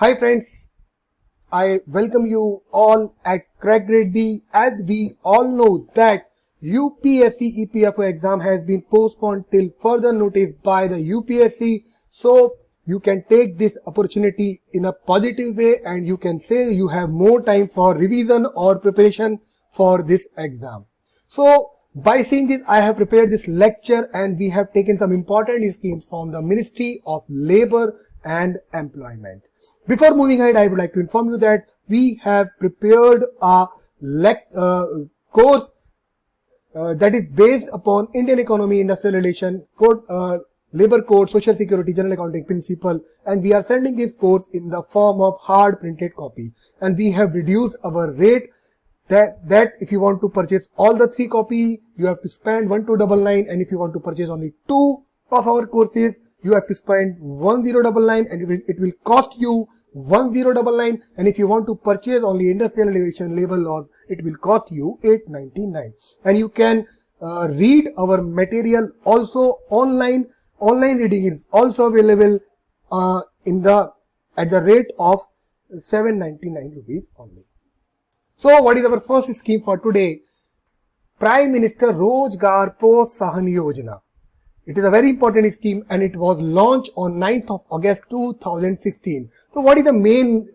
Hi friends, I welcome you all at Crack Grade B. As we all know that UPSC EPFO exam has been postponed till further notice by the UPSC. So you can take this opportunity in a positive way and you can say you have more time for revision or preparation for this exam. So by seeing this, I have prepared this lecture and we have taken some important schemes from the Ministry of Labour and Employment. Before moving ahead, I would like to inform you that we have prepared a course that is based upon Indian Economy, Industrial Relation, Code, Labour Code, Social Security, General Accounting Principle, and we are sending this course in the form of hard printed copy. And we have reduced our rate that if you want to purchase all the 3 copy, you have to spend 1299, and if you want to purchase only 2 of our courses, you have to spend 1099 and it will cost you 1099, and if you want to purchase only Industrial Relation Labor Laws, it will cost you 899. And you can read our material also online. Online reading is also available at the rate of 799 rupees only. So what is our first scheme for today? Prime Minister Rozgar Prosahan Yojana. It is a very important scheme and it was launched on 9th of August 2016. So what is the main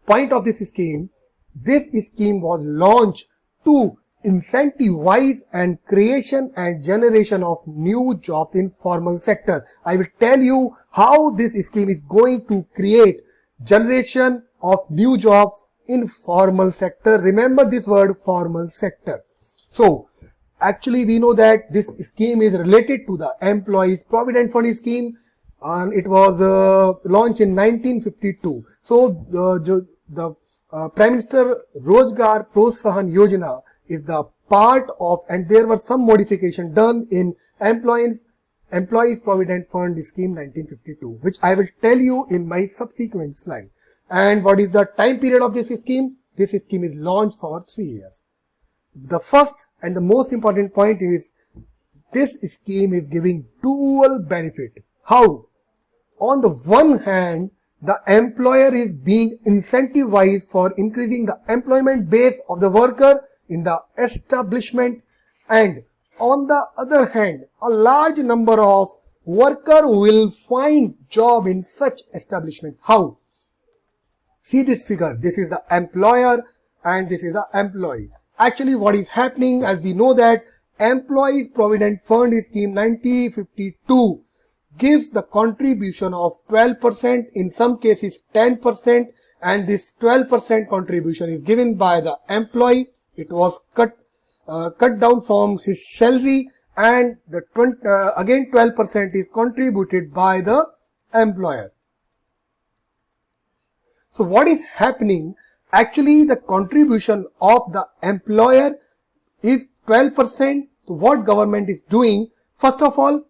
point of this scheme? This scheme was launched to incentivize and creation and generation of new jobs in formal sector. I will tell you how this scheme is going to create generation of new jobs in formal sector. Remember this word, formal sector. So actually we know that this scheme is related to the Employees Provident Fund scheme and it was launched in 1952. So the Prime Minister Rozgar Prosahan Yojana is the part of, and there were some modification done in Employees Provident Fund scheme 1952, which I will tell you in my subsequent slide. And what is the time period of this scheme? This scheme is launched for 3 years. The first and the most important point is this scheme is giving dual benefit. How? On the one hand, the employer is being incentivized for increasing the employment base of the worker in the establishment, and on the other hand, a large number of workers will find job in such establishments. How? See this figure. This is the employer and this is the employee. Actually, what is happening, as we know that Employees Provident Fund scheme 1952 gives the contribution of 12%, in some cases 10%, and this 12% contribution is given by the employee. It was cut down from his salary, and the again 12% is contributed by the employer. So what is happening? Actually, the contribution of the employer is 12%. So what government is doing? First of all,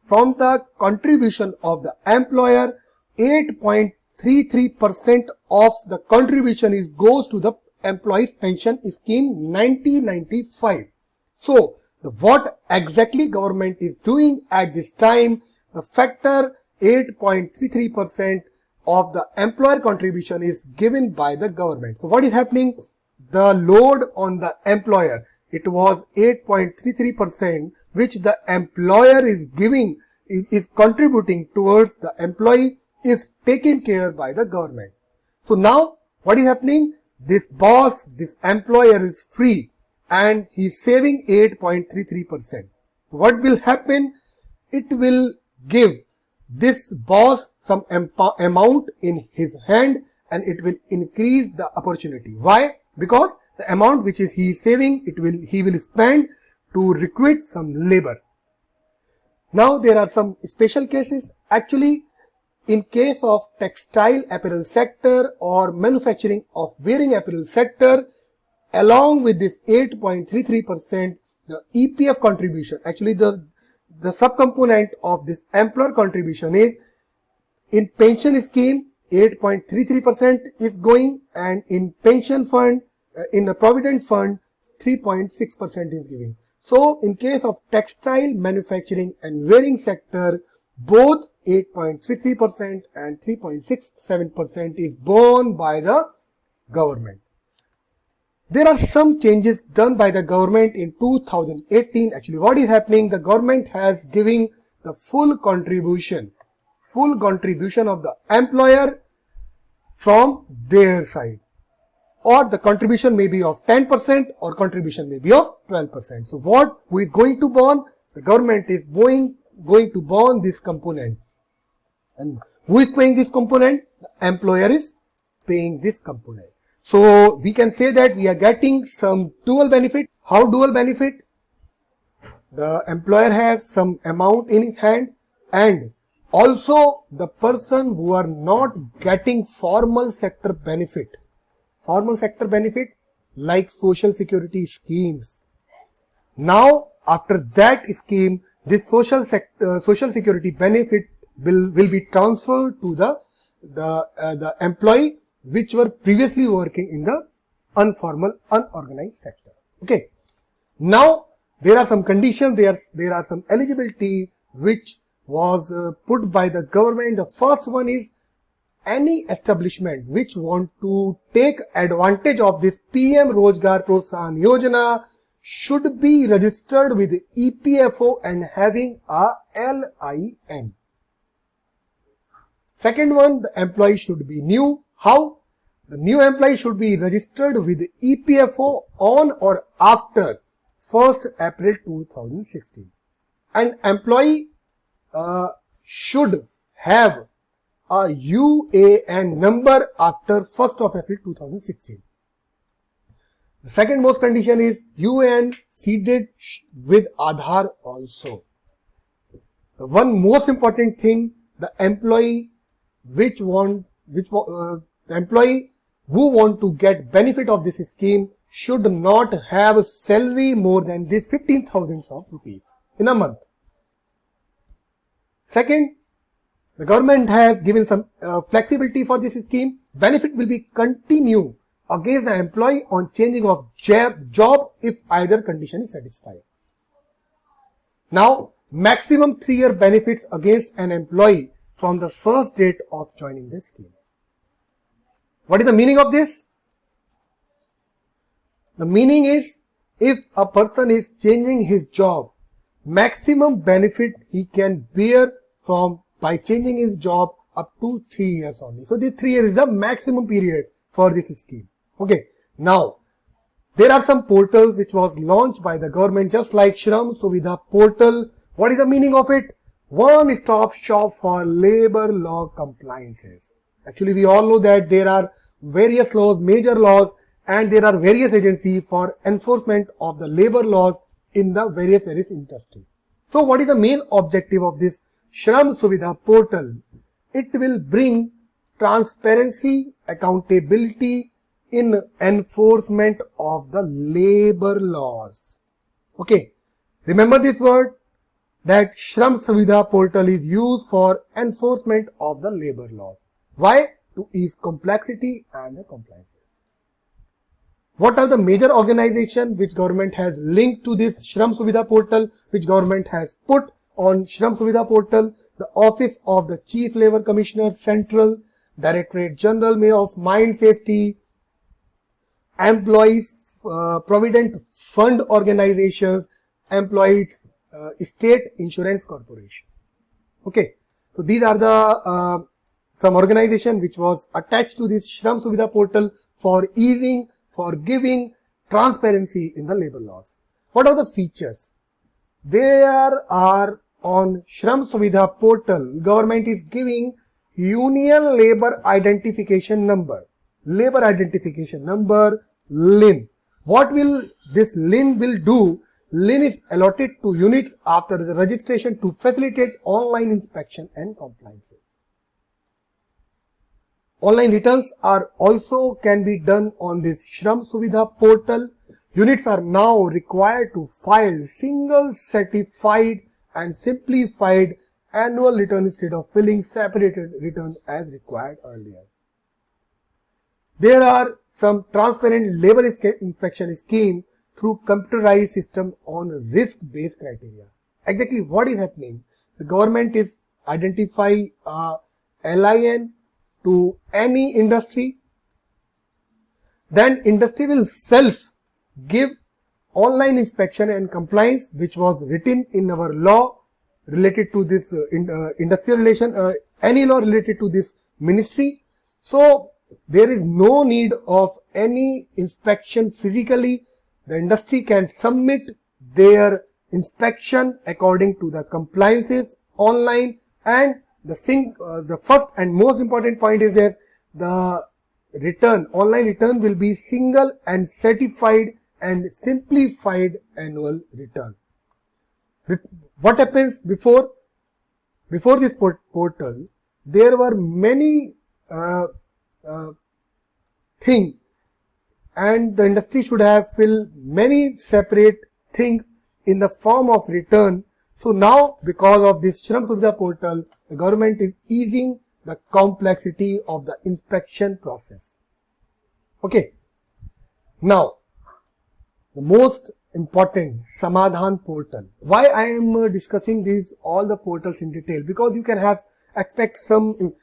from the contribution of the employer, 8.33% of the contribution goes to the Employees Pension Scheme 1995. So what exactly government is doing at this time? The factor 8.33% of the employer contribution is given by the government. So what is happening? The load on the employer, it was 8.33%, which the employer is giving, is contributing towards the employee, is taken care by the government. So now what is happening? This boss, this employer is free and he is saving 8.33%. So what will happen? It will give this boss some amount in his hand and it will increase the opportunity. Why? Because the amount which he is saving, he will spend to recruit some labor. Now there are some special cases. Actually, in case of textile apparel sector or manufacturing of wearing apparel sector, along with this 8.33%, the EPF contribution, actually the subcomponent of this employer contribution is in pension scheme 8.33% is going, and in pension fund, in the provident fund 3.6% is giving. So in case of textile manufacturing and wearing sector, both 8.33% and 3.67% is borne by the government. There are some changes done by the government in 2018. Actually, what is happening? The government has given the full contribution of the employer from their side, or the contribution may be of 10% or contribution may be of 12%. So who is going to bond? The government is going to bond this component. And who is paying this component? The employer is paying this component. So we can say that we are getting some dual benefit. How dual benefit? The employer has some amount in his hand, and also the person who are not getting formal sector benefit like social security schemes. Now after that scheme, this social security benefit will be transferred to the employee which were previously working in the unorganized sector. Okay. Now there are some conditions, there are some eligibility which was put by the government. The first one is any establishment which want to take advantage of this PM Rozgar Protsahan Yojana should be registered with EPFO and having a LIN. Second one, the employee should be new. How? The new employee should be registered with EPFO on or after 1st April 2016. An employee should have a UAN number after 1st of April 2016. The second most condition is UAN seeded with Aadhaar also. The one most important thing, the employee the employee who want to get benefit of this scheme should not have a salary more than this 15,000 rupees in a month. Second, the government has given some flexibility for this scheme. Benefit will be continue against the employee on changing of job if either condition is satisfied. Now, maximum 3-year benefits against an employee from the first date of joining the scheme. What is the meaning of this? The meaning is, if a person is changing his job, maximum benefit he can bear from by changing his job up to 3 years only. So this 3 years is the maximum period for this scheme. Okay. Now, there are some portals which was launched by the government, just like Shram Suvidha portal. What is the meaning of it? One-stop shop for labor law compliances. Actually, we all know that there are various laws, major laws, and there are various agencies for enforcement of the labor laws in the various industries. So what is the main objective of this Shram Suvidha portal? It will bring transparency, accountability in enforcement of the labor laws. Okay. Remember this word, that Shram Suvidha portal is used for enforcement of the labor laws. Why? To ease complexity and the compliances. What are the major organizations which government has linked to this Shram Suvidha portal, which government has put on Shram Suvidha portal? The Office of the Chief Labour Commissioner Central, Directorate General of Mine Safety, Employees Provident Fund Organizations, Employees State Insurance Corporation. Okay, so these are the some organization which was attached to this Shram Suvidha portal for easing, for giving transparency in the labor laws. What are the features? There are on Shram Suvidha portal, government is giving Union Labor Identification Number, LIN. What will this LIN will do? LIN is allotted to units after the registration to facilitate online inspection and compliances. Online returns are also can be done on this Shram Suvidha portal. Units are now required to file single certified and simplified annual return instead of filling separated returns as required earlier. There are some transparent labor inspection scheme through computerized system on risk-based criteria. Exactly what is happening? The government is identify a LIN to any industry, then industry will self give online inspection and compliance, which was written in our law related to this industrial relation, any law related to this ministry. So there is no need of any inspection physically. The industry can submit their inspection according to the compliances online, and the first and most important point is that the online return will be single and certified and simplified annual return. What happens before this portal? There were many things, and the industry should have filled many separate things in the form of return. So now, because of this Shram Suvidha portal, the government is easing the complexity of the inspection process. Okay. Now, the most important Samadhan portal. Why I am discussing all the portals in detail? Because you can expect some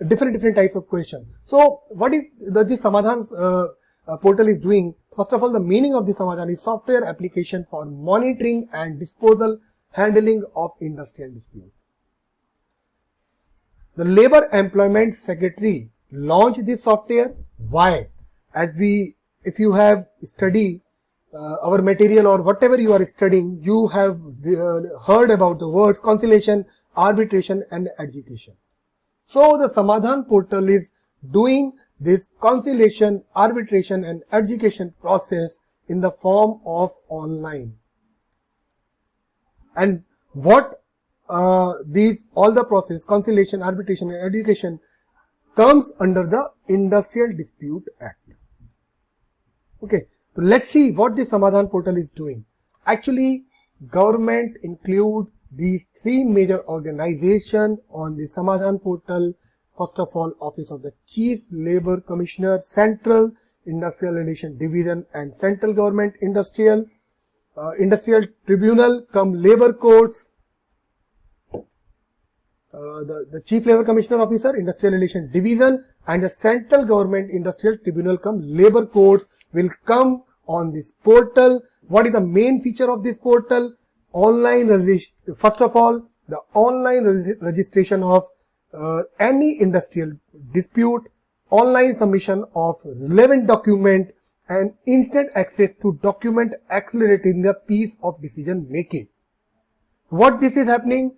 different types of questions. So what is this Samadhan portal is doing? First of all, the meaning of the Samadhan is software application for monitoring and disposal handling of industrial dispute. The Labour Employment Secretary launched this software. Why? If you have studied our material or whatever you are studying, you have heard about the words conciliation, arbitration and adjudication. So the Samadhan portal is doing this conciliation, arbitration and adjudication process in the form of online. And what all the process, conciliation, arbitration and adjudication, comes under the Industrial Dispute Act. Okay, so let's see what the Samadhan portal is doing. Actually, government include these three major organizations on the Samadhan portal. First of all, Office of the Chief Labour Commissioner, Central Industrial Relation Division and Central Government Industrial Tribunal come Labour Courts. The Chief Labour Commissioner Officer, Industrial Relation Division and the Central Government Industrial Tribunal come Labour Courts will come on this portal. What is the main feature of this portal? First of all, the online registration of any industrial dispute, online submission of relevant document and instant access to document accelerating the piece of decision making. What this is happening?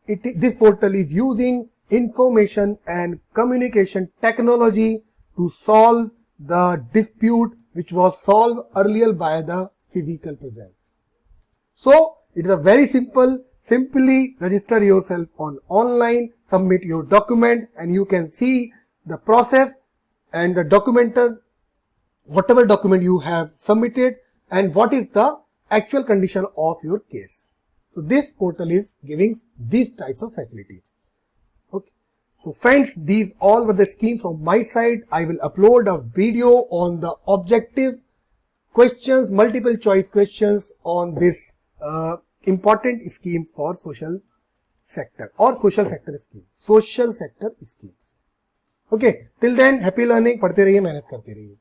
This portal is using information and communication technology to solve the dispute which was solved earlier by the physical presence. So it is a very simple. Simply register yourself on online, submit your document, and you can see the process and the documenter, whatever document you have submitted, and what is the actual condition of your case. So this portal is giving these types of facilities. Okay. So friends, these all were the schemes from my side. I will upload a video on the objective questions, multiple choice questions on this important scheme for social sector or social sector schemes. Okay, till then, happy learning. पढ़ते रहिए, मेहनत करते रहिए.